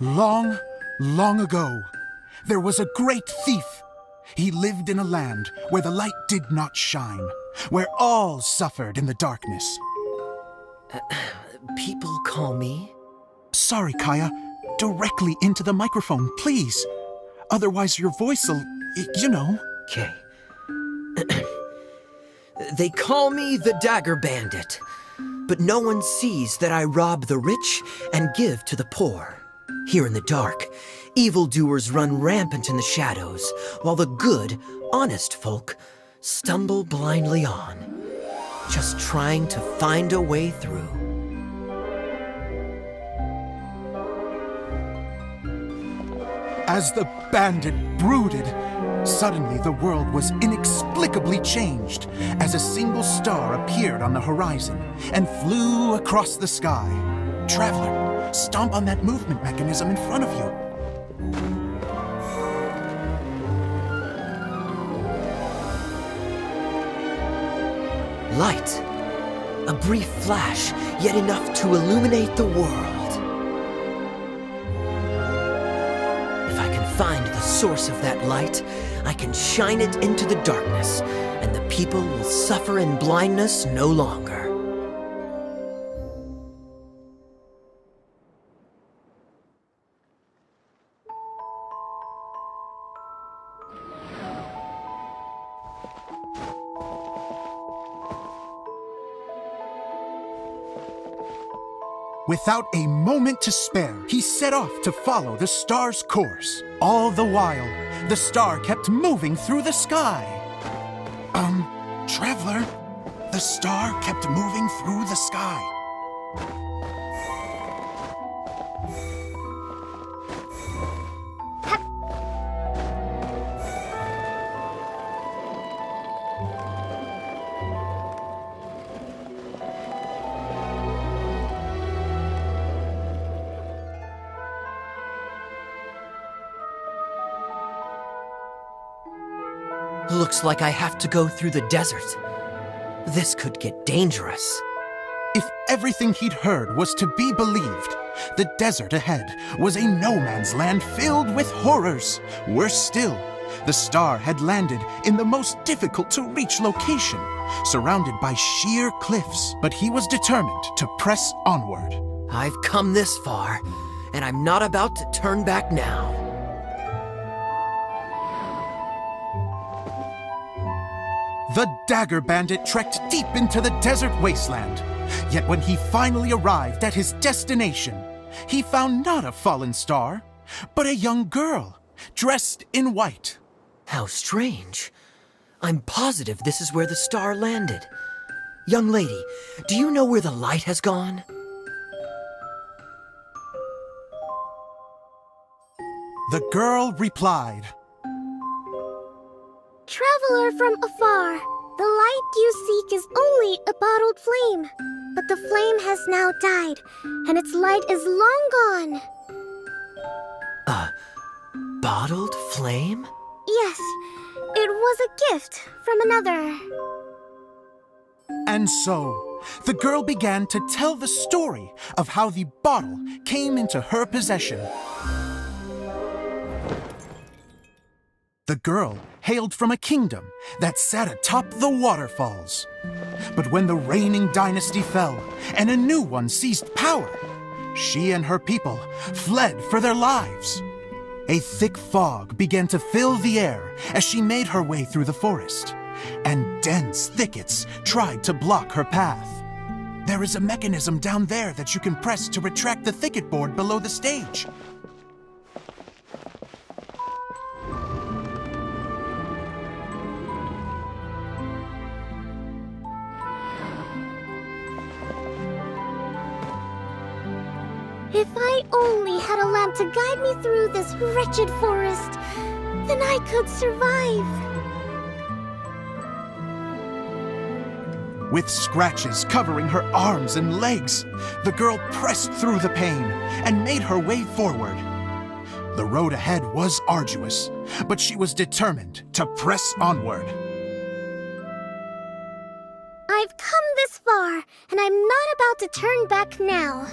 Long, long ago, there was a great thief. He lived in a land where the light did not shine, where all suffered in the darkness. People call me? Sorry, Kaya. Directly into the microphone, please. Otherwise your voice'll, you know. Okay. They call me the Dagger Bandit, but no one sees that I rob the rich and give to the poor. Here in the dark, evildoers run rampant in the shadows, while the good, honest folk stumble blindly on, just trying to find a way through. As the bandit brooded, suddenly the world was inexplicably changed as a single star appeared on the horizon and flew across the sky. Traveler, stomp on that movement mechanism in front of you. Light. A brief flash, yet enough to illuminate the world. If I can find the source of that light, I can shine it into the darkness, and the people will suffer in blindness no longer. Without a moment to spare, he set off to follow the star's course. All the while, the star kept moving through the sky. Traveler, the star kept moving through the sky. Looks like I have to go through the desert. This could get dangerous. If everything he'd heard was to be believed, the desert ahead was a no-man's land filled with horrors. Worse still, the star had landed in the most difficult-to-reach location, surrounded by sheer cliffs. But he was determined to press onward. I've come this far, and I'm not about to turn back now. The Dagger Bandit trekked deep into the desert wasteland. Yet when he finally arrived at his destination, he found not a fallen star, but a young girl, dressed in white. How strange. I'm positive this is where the star landed. Young lady, do you know where the light has gone? The girl replied, Traveler from afar, the light you seek is only a bottled flame. But the flame has now died, and its light is long gone. A bottled flame? Yes, it was a gift from another. And so, the girl began to tell the story of how the bottle came into her possession. The girl hailed from a kingdom that sat atop the waterfalls. But when the reigning dynasty fell and a new one seized power, she and her people fled for their lives. A thick fog began to fill the air as she made her way through the forest, and dense thickets tried to block her path. There is a mechanism down there that you can press to retract the thicket board below the stage. If I only had a lamp to guide me through this wretched forest, then I could survive. With scratches covering her arms and legs, the girl pressed through the pain and made her way forward. The road ahead was arduous, but she was determined to press onward. I've come this far, and I'm not about to turn back now.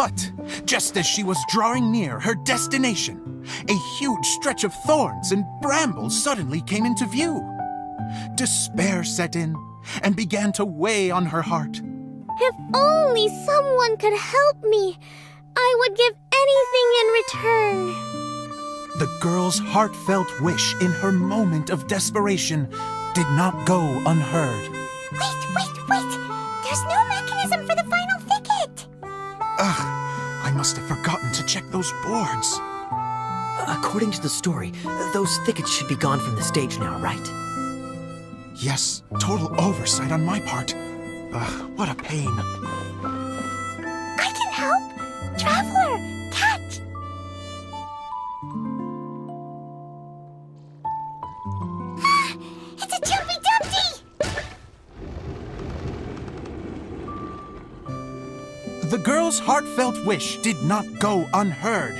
But just as she was drawing near her destination, a huge stretch of thorns and brambles suddenly came into view. Despair set in and began to weigh on her heart. If only someone could help me, I would give anything in return. The girl's heartfelt wish in her moment of desperation did not go unheard. Wait! There's no mechanism for the final thicket! Ugh, I must have forgotten to check those boards. According to the story, those thickets should be gone from the stage now, right? Yes, total oversight on my part. Ugh, what a pain. I can help! Traveler, catch! It's a Jumpy Dumpty! The girl's heartfelt wish did not go unheard,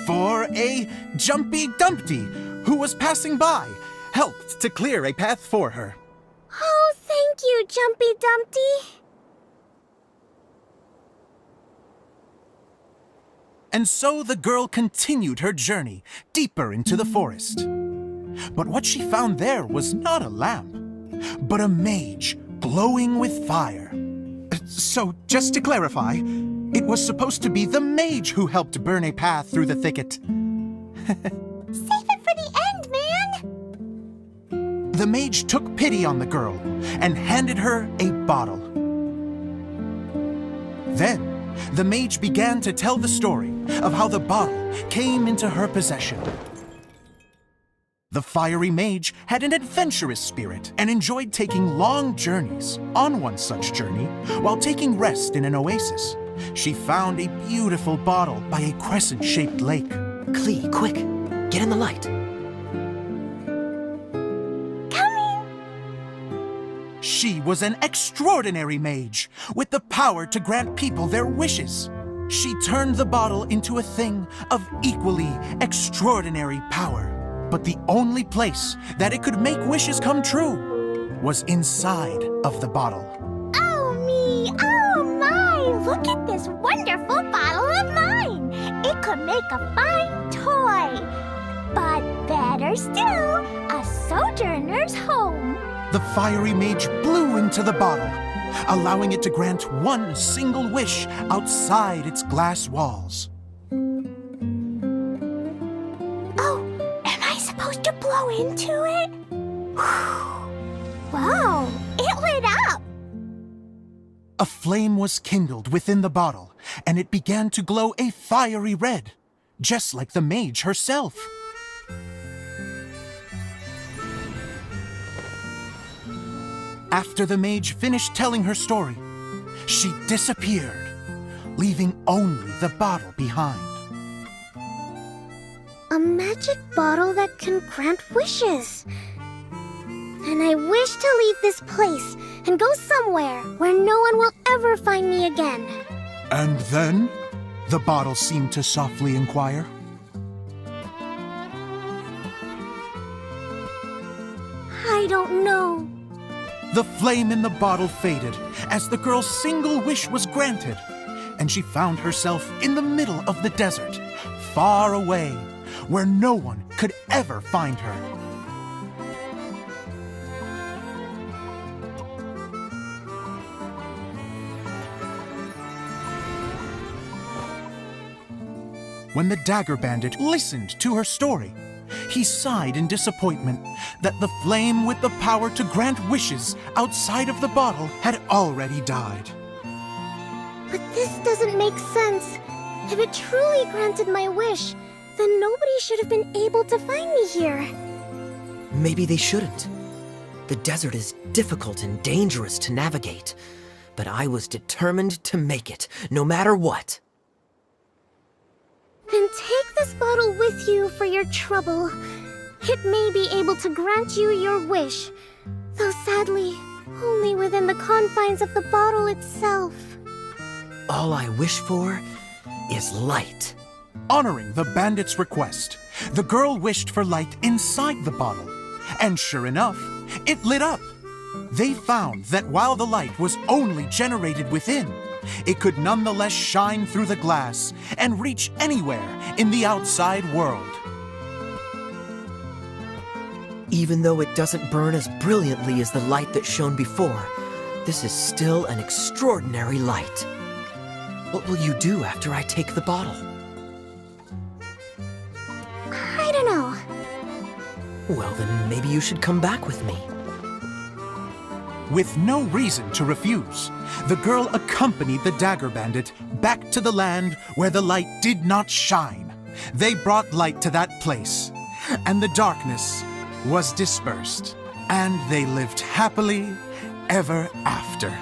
for a Jumpy Dumpty, who was passing by, helped to clear a path for her. Oh, thank you, Jumpy Dumpty. And so the girl continued her journey deeper into the forest. But what she found there was not a lamp, but a mage glowing with fire. So, just to clarify, it was supposed to be the mage who helped burn a path through the thicket. Save it for the end, man! The mage took pity on the girl and handed her a bottle. Then, the mage began to tell the story of how the bottle came into her possession. The fiery mage had an adventurous spirit and enjoyed taking long journeys. On one such journey, while taking rest in an oasis, she found a beautiful bottle by a crescent-shaped lake. Klee, quick, get in the light. Coming! She was an extraordinary mage with the power to grant people their wishes. She turned the bottle into a thing of equally extraordinary power. But the only place that it could make wishes come true was inside of the bottle. Oh me, oh my! Look at this wonderful bottle of mine! It could make a fine toy! But better still, a sojourner's home! The fiery mage blew into the bottle, allowing it to grant one single wish outside its glass walls. To blow into it? Wow, it lit up! A flame was kindled within the bottle, and it began to glow a fiery red, just like the mage herself. After the mage finished telling her story, she disappeared, leaving only the bottle behind. A magic bottle that can grant wishes. Then I wish to leave this place and go somewhere where no one will ever find me again. And then? The bottle seemed to softly inquire. I don't know. The flame in the bottle faded as the girl's single wish was granted, and she found herself in the middle of the desert, far away, where no one could ever find her. When the Dagger Bandit listened to her story, he sighed in disappointment that the flame with the power to grant wishes outside of the bottle had already died. But this doesn't make sense. If it truly granted my wish, then nobody should have been able to find me here. Maybe they shouldn't. The desert is difficult and dangerous to navigate, but I was determined to make it, no matter what. Then take this bottle with you for your trouble. It may be able to grant you your wish, though sadly, only within the confines of the bottle itself. All I wish for is light. Honoring the bandit's request, the girl wished for light inside the bottle, and sure enough, it lit up. They found that while the light was only generated within, it could nonetheless shine through the glass and reach anywhere in the outside world. Even though it doesn't burn as brilliantly as the light that shone before, this is still an extraordinary light. What will you do after I take the bottle? I don't know. Well, then maybe you should come back with me. With no reason to refuse, the girl accompanied the Dagger Bandit back to the land where the light did not shine. They brought light to that place, and the darkness was dispersed, and they lived happily ever after.